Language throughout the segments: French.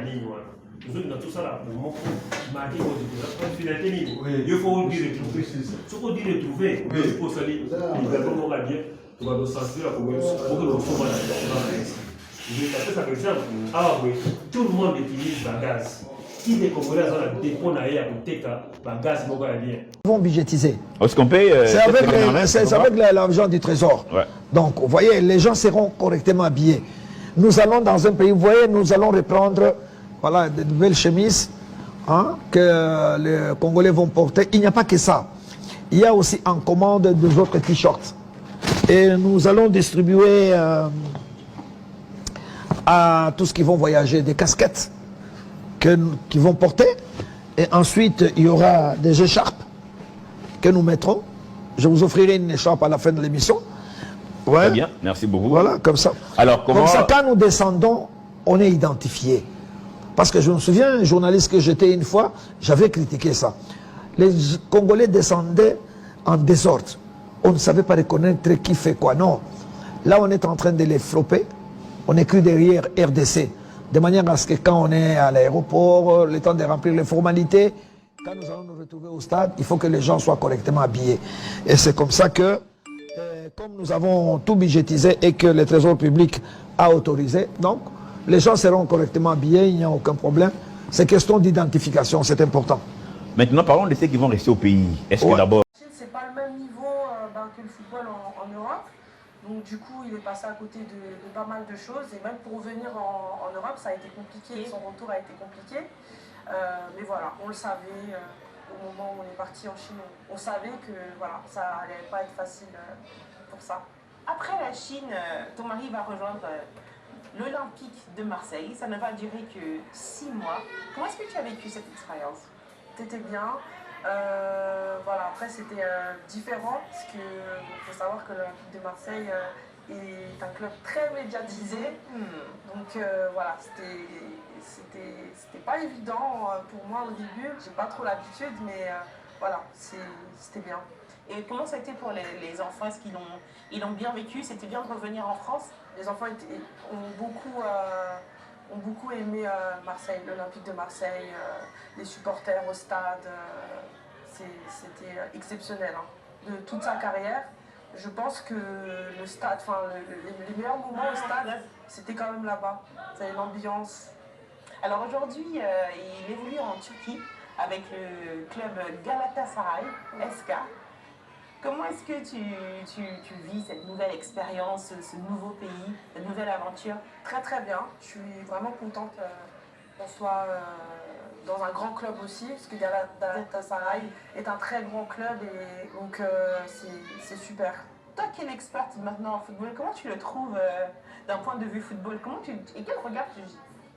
ligne. Dans tout ça là, marqué la finalité, il faut dire retrouver. Ce qu'on dit retrouver, il faut salir. On va bien, on va nous sentir pour que nous soyons là. Je vais taper ça par exemple. Ah oui, tout le monde utilise la gaz. Qui des Congolais ont la dépôt à la gaz, ils vont budgétiser. Est-ce qu'on paye c'est avec l'argent du trésor. Ouais. Donc, vous voyez, les gens seront correctement habillés. Nous allons dans un pays, vous voyez, nous allons reprendre voilà, de nouvelles chemises hein, que les Congolais vont porter. Il n'y a pas que ça. Il y a aussi en commande des autres t-shirts. Et nous allons distribuer à tous ceux qui vont voyager des casquettes qu'ils vont porter. Et ensuite, il y aura des écharpes que nous mettrons. Je vous offrirai une écharpe à la fin de l'émission. Ouais. Très bien, merci beaucoup. Voilà, comme ça. Alors, comment... Comme ça, quand nous descendons, on est identifié. Parce que je me souviens, un journaliste que j'étais une fois, j'avais critiqué ça. Les Congolais descendaient en désordre. On ne savait pas reconnaître qui fait quoi. Non. Là, on est en train de les flopper. On écrit derrière RDC. De manière à ce que quand on est à l'aéroport, le temps de remplir les formalités, quand nous allons nous retrouver au stade, il faut que les gens soient correctement habillés. Et c'est comme ça que, comme nous avons tout budgétisé et que le Trésor public a autorisé, donc les gens seront correctement habillés, il n'y a aucun problème. C'est question d'identification, c'est important. Maintenant, parlons de ceux qui vont rester au pays. Est-ce que d'abord... C'est pas le même niveau que le football en Europe. Donc du coup, il est passé à côté de pas mal de choses. Et même pour venir en Europe, ça a été compliqué. Son retour a été compliqué. Mais voilà, on le savait au moment où on est parti en Chine. On savait que voilà, ça allait pas être facile pour ça. Après la Chine, ton mari va rejoindre l'Olympique de Marseille. Ça ne va durer que 6 mois. Comment est-ce que tu as vécu cette expérience? C'était bien. Voilà, après c'était différent parce que faut savoir que l'Olympique de Marseille est un club très médiatisé. Donc voilà, c'était pas évident pour moi au début. J'ai pas trop l'habitude, mais voilà, c'était bien. Et comment ça a été pour les enfants? Est-ce qu'ils l'ont bien vécu? C'était bien de revenir en France? Les enfants ont beaucoup aimé Marseille, l'Olympique de Marseille, les supporters au stade. C'était exceptionnel. Hein. De toute sa carrière, je pense que le stade, enfin les meilleurs moments au stade, c'était quand même là-bas. C'est l'ambiance. Alors aujourd'hui, il évolue en Turquie avec le club Galatasaray SK. Comment est-ce que tu vis cette nouvelle expérience, ce nouveau pays, cette nouvelle aventure? Très très bien. Je suis vraiment contente qu'on soit dans un grand club aussi, parce que Galatasaray est un très grand club et donc c'est super. Toi qui es l'experte maintenant en football, comment tu le trouves d'un point de vue football? Et quel regard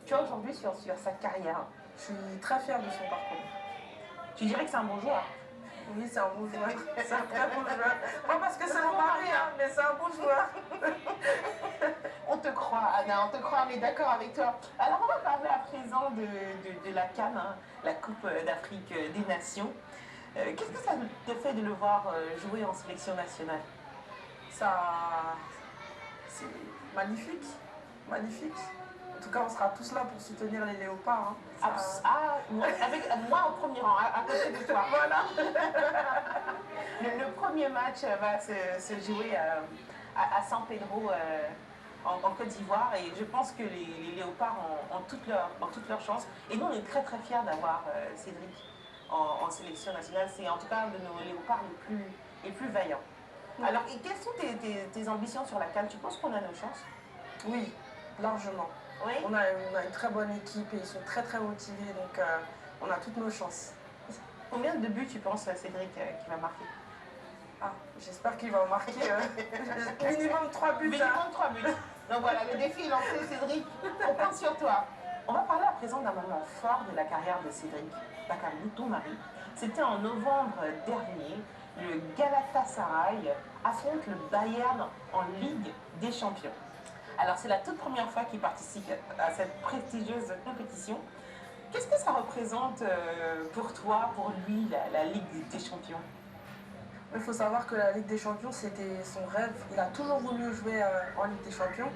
tu as aujourd'hui sur sa carrière? Je suis très fière de son parcours. Tu dirais que c'est un bon joueur? Oui, c'est un bon joueur. C'est un très bon joueur. Pas parce que c'est mon mari, hein, mais c'est un bon joueur. On te croit, Anna, on te croit, on est d'accord avec toi. Alors, on va parler à présent de la CAN, hein, la Coupe d'Afrique des Nations. Qu'est-ce que ça te fait de le voir jouer en sélection nationale? C'est magnifique, magnifique. En tout cas, on sera tous là pour soutenir les léopards. Hein. Avec moi au premier rang, à côté de toi. Voilà. Le premier match va se jouer à San Pedro en Côte d'Ivoire et je pense que les léopards ont toutes leurs chances. Et nous, on est très très fiers d'avoir Cédric en sélection nationale. C'est en tout cas un de nos léopards les plus vaillants. Alors, et quelles sont tes ambitions sur la CAN? Tu penses qu'on a nos chances? Oui, largement. Oui. On a une très bonne équipe et ils sont très très motivés, donc on a toutes nos chances. Combien de buts tu penses, Cédric, qui va marquer? J'espère qu'il va en marquer minimum 3 buts. Minimum 3 buts. Donc voilà, le défi est lancé, Cédric. On compte sur toi. On va parler à présent d'un moment fort de la carrière de Cédric Bakambu, ton mari. C'était en novembre dernier. Le Galatasaray affronte le Bayern en Ligue des Champions. Alors c'est la toute première fois qu'il participe à cette prestigieuse compétition. Qu'est-ce que ça représente pour toi, pour lui, la Ligue des Champions? Il faut savoir que la Ligue des Champions, c'était son rêve. Il a toujours voulu jouer en Ligue des Champions.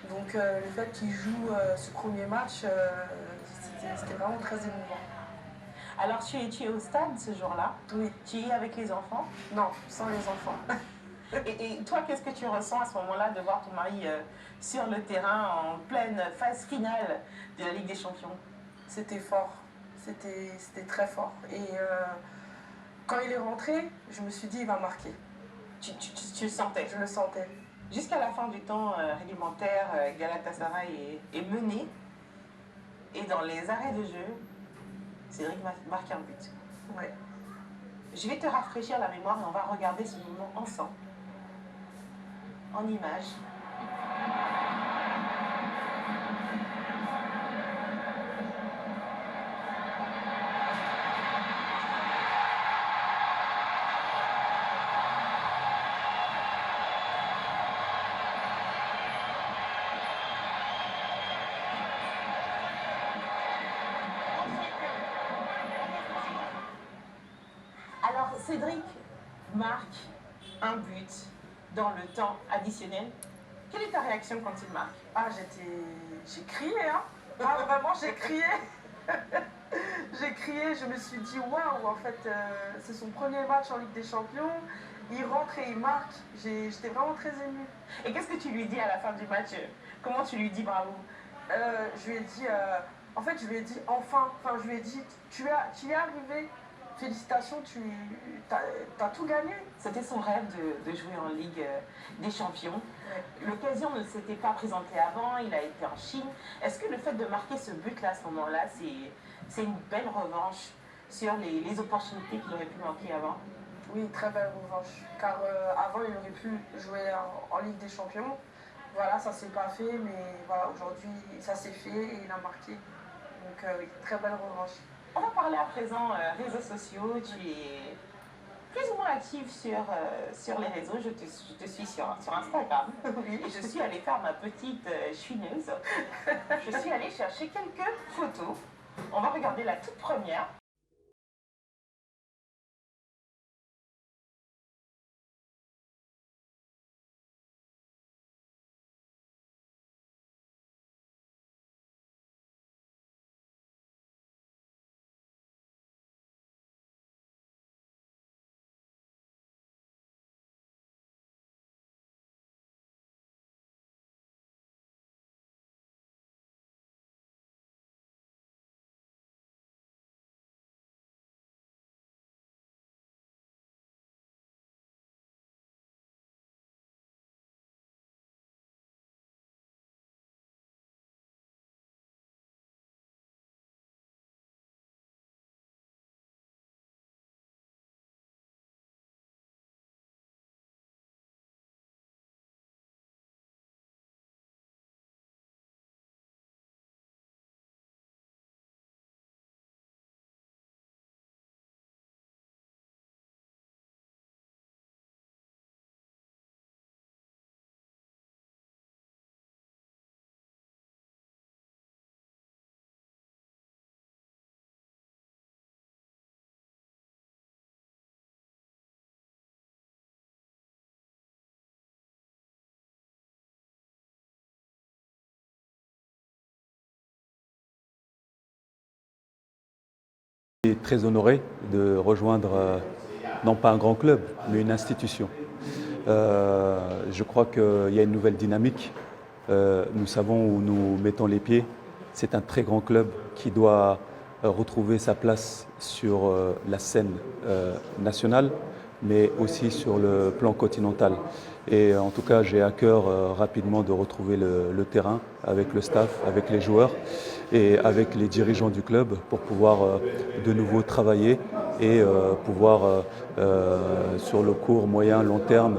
Donc le fait qu'il joue ce premier match, c'était vraiment très émouvant. Alors, tu es au stade ce jour-là? Oui. Tu es avec les enfants? Non, sans les enfants. Et toi, qu'est-ce que tu ressens à ce moment-là de voir ton mari sur le terrain en pleine phase finale de la Ligue des Champions? C'était fort, c'était très fort. Et quand il est rentré, je me suis dit, il va marquer. Tu le sentais? Je le sentais. Jusqu'à la fin du temps réglementaire, Galatasaray est mené. Et dans les arrêts de jeu, Cédric marque un but. Ouais. Je vais te rafraîchir la mémoire et on va regarder ce moment ensemble. En images. Alors, Cédric marque un but dans le temps additionnel. Quelle est ta réaction quand il marque? Ah, j'ai crié, hein. Ah, vraiment, j'ai crié. J'ai crié, je me suis dit, waouh, en fait, c'est son premier match en Ligue des Champions. Il rentre et il marque. J'étais vraiment très émue. Et qu'est-ce que tu lui dis à la fin du match? Comment tu lui dis bravo? Je lui ai dit, en fait, je lui ai dit, enfin, je lui ai dit, tu y es arrivé. Félicitations, tu as tout gagné. C'était son rêve de jouer en Ligue des Champions. Ouais. L'occasion ne s'était pas présentée avant, il a été en Chine. Est-ce que le fait de marquer ce but-là, à ce moment-là, c'est une belle revanche sur les opportunités qu'il aurait pu manquer avant? Oui, très belle revanche. Car avant, il aurait pu jouer en Ligue des Champions. Voilà, ça s'est pas fait, mais voilà, aujourd'hui, ça s'est fait et il a marqué. Donc, oui, très belle revanche. On va parler à présent réseaux sociaux. Tu es plus ou moins active sur les réseaux. Je te suis sur Instagram. Oui. Et je suis allée faire ma petite chouineuse. Je suis allée chercher quelques photos. On va regarder la toute première. Je suis très honoré de rejoindre, non pas un grand club, mais une institution. Je crois qu'il y a une nouvelle dynamique. Nous savons où nous mettons les pieds. C'est un très grand club qui doit retrouver sa place sur la scène nationale, mais aussi sur le plan continental. Et en tout cas, j'ai à cœur rapidement de retrouver le terrain avec le staff, avec les joueurs et avec les dirigeants du club pour pouvoir de nouveau travailler et pouvoir sur le court, moyen, long terme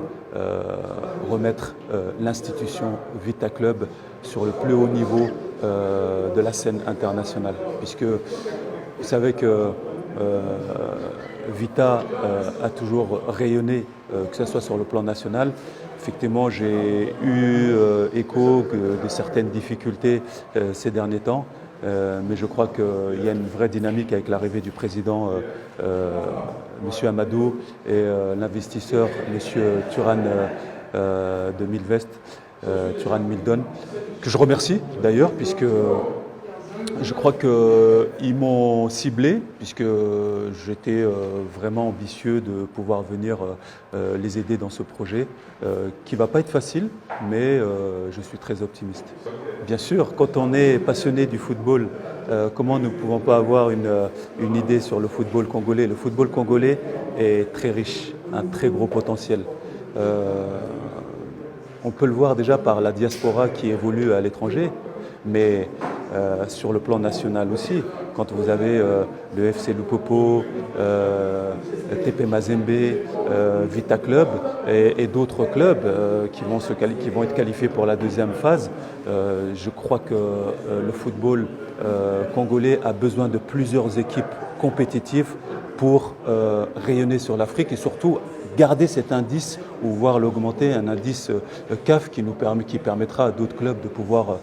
remettre l'institution Vita Club sur le plus haut niveau de la scène internationale. Puisque vous savez que Vita a toujours rayonné, que ce soit sur le plan national. Effectivement, j'ai eu écho de certaines difficultés ces derniers temps, mais je crois qu'il y a une vraie dynamique avec l'arrivée du président M. Amadou et l'investisseur M. Turan de Milvest, Turan Mildon, que je remercie d'ailleurs, puisque Je crois qu'ils m'ont ciblé puisque j'étais vraiment ambitieux de pouvoir venir les aider dans ce projet qui ne va pas être facile, mais je suis très optimiste. Bien sûr, quand on est passionné du football, comment nous ne pouvons pas avoir une idée sur le football congolais? Le football congolais est très riche, un très gros potentiel. On peut le voir déjà par la diaspora qui évolue à l'étranger, mais sur le plan national aussi, quand vous avez le FC Lupopo, TP Mazembe, Vita Club et d'autres clubs qui vont être qualifiés pour la deuxième phase, je crois que le football congolais a besoin de plusieurs équipes compétitives pour rayonner sur l'Afrique et surtout garder cet indice ou voire l'augmenter, un indice CAF qui permettra à d'autres clubs de pouvoir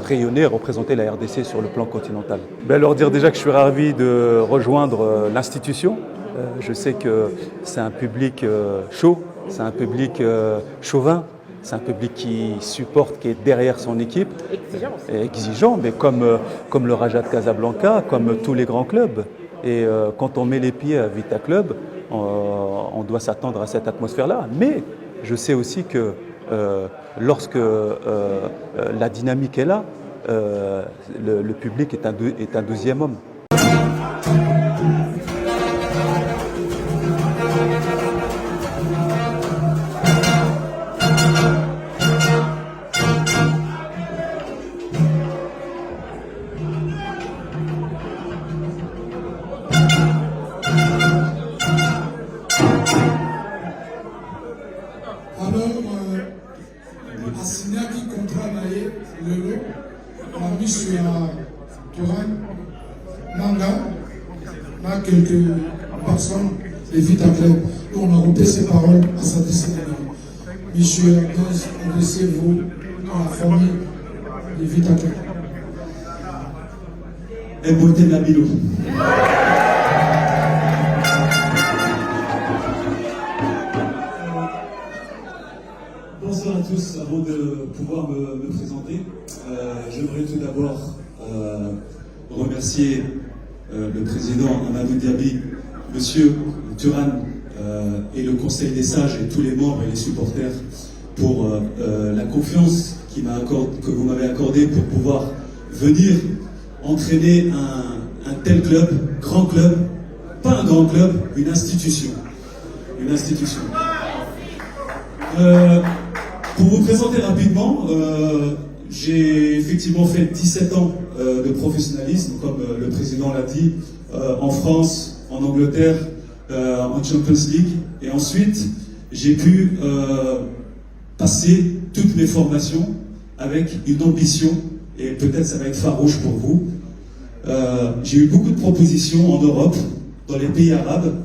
rayonner et représenter la RDC sur le plan continental. Leur dire déjà que je suis ravi de rejoindre l'institution. Je sais que c'est un public chaud, c'est un public chauvin, c'est un public qui supporte, qui est derrière son équipe. Exigeant aussi. Exigeant, mais comme le Raja de Casablanca, comme tous les grands clubs. Et quand on met les pieds à Vita Club, on doit s'attendre à cette atmosphère-là. Mais je sais aussi que lorsque la dynamique est là, le public est un deuxième homme. asinaki contrat na ye lelo na miso ya Turan Manga na quelques personnes de Vita Club. On a rompé ses paroles à sa destinée. Monsieur Agnes, adressez-vous à la famille de Vita Club. Et Boté Nabilo. Bonsoir à tous. Avant de pouvoir me présenter, j'aimerais tout d'abord remercier le président Amadou Diaby, monsieur Turan et le Conseil des sages et tous les membres et les supporters pour la confiance que vous m'avez accordée pour pouvoir venir entraîner un tel club, grand club, pas un grand club, une institution. Une institution. Pour vous présenter rapidement, j'ai effectivement fait 17 ans de professionnalisme, comme le président l'a dit, en France, en Angleterre, en Champions League. Et ensuite, j'ai pu passer toutes mes formations avec une ambition, et peut-être ça va être farouche pour vous. J'ai eu beaucoup de propositions en Europe, dans les pays arabes,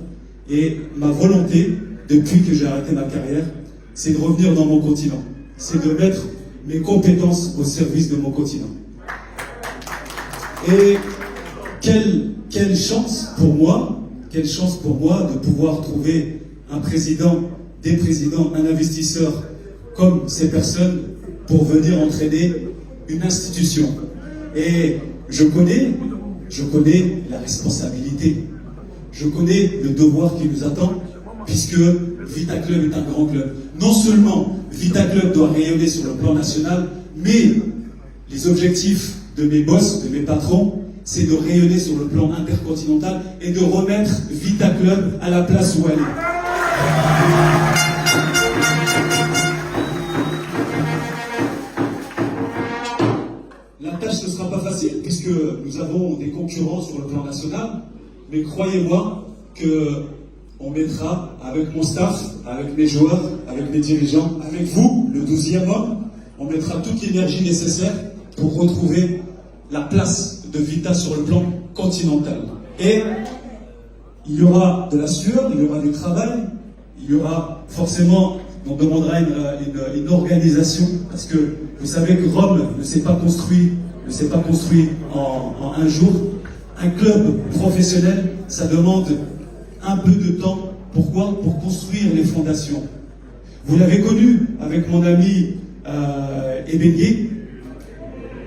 et ma volonté, depuis que j'ai arrêté ma carrière, c'est de revenir dans mon continent. C'est de mettre mes compétences au service de mon continent. Et quelle chance pour moi de pouvoir trouver un président, des présidents, un investisseur comme ces personnes pour venir entraîner une institution. Et je connais la responsabilité. Je connais le devoir qui nous attend, puisque Vita Club est un grand club. Non seulement Vita Club doit rayonner sur le plan national, mais les objectifs de mes boss, de mes patrons, c'est de rayonner sur le plan intercontinental et de remettre Vita Club à la place où elle est. La tâche ne sera pas facile, puisque nous avons des concurrents sur le plan national, mais croyez-moi que on mettra, avec mon staff, avec mes joueurs, avec mes dirigeants, avec vous, le 12e homme, on mettra toute l'énergie nécessaire pour retrouver la place de Vita sur le plan continental. Et il y aura de la sueur, il y aura du travail, il y aura forcément, on demandera une organisation, parce que vous savez que Rome ne s'est pas construit en un jour. Un club professionnel, ça demande un peu de temps. Pourquoi? Pour construire les fondations. Vous l'avez connu avec mon ami Ebenye.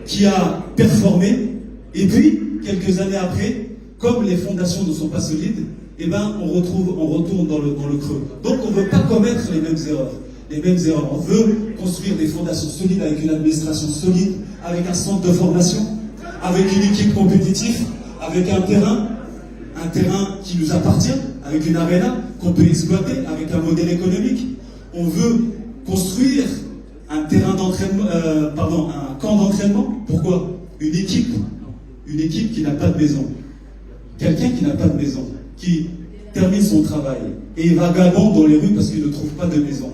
qui a performé, et puis, quelques années après, comme les fondations ne sont pas solides, eh ben, on retourne dans le creux. Donc on ne veut pas commettre les mêmes erreurs. On veut construire des fondations solides avec une administration solide, avec un centre de formation, avec une équipe compétitive, avec un terrain qui nous appartient, avec une arena qu'on peut exploiter, avec un modèle économique. On veut construire un terrain d'entraînement, un camp d'entraînement. Pourquoi? Une équipe qui n'a pas de maison. Quelqu'un qui n'a pas de maison, qui termine son travail et vagabonde dans les rues parce qu'il ne trouve pas de maison.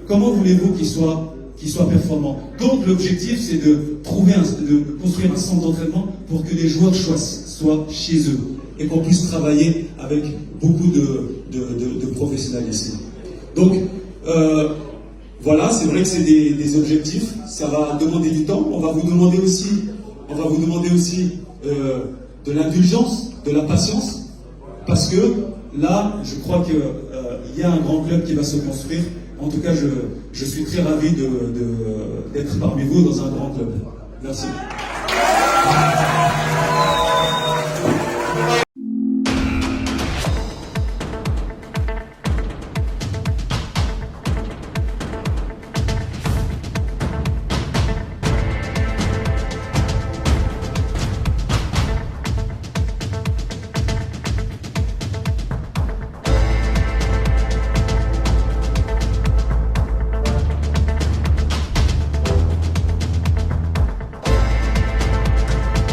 Comment voulez-vous qu'il soit performant? Donc l'objectif, c'est de construire un centre d'entraînement pour que les joueurs soient chez eux et qu'on puisse travailler avec beaucoup de professionnalisme. Donc voilà, c'est vrai que c'est des objectifs, ça va demander du temps. On va vous demander aussi de l'indulgence, de la patience, parce que là, je crois qu'il y a un grand club qui va se construire. En tout cas, je suis très ravi d'être parmi vous dans un grand club. Merci.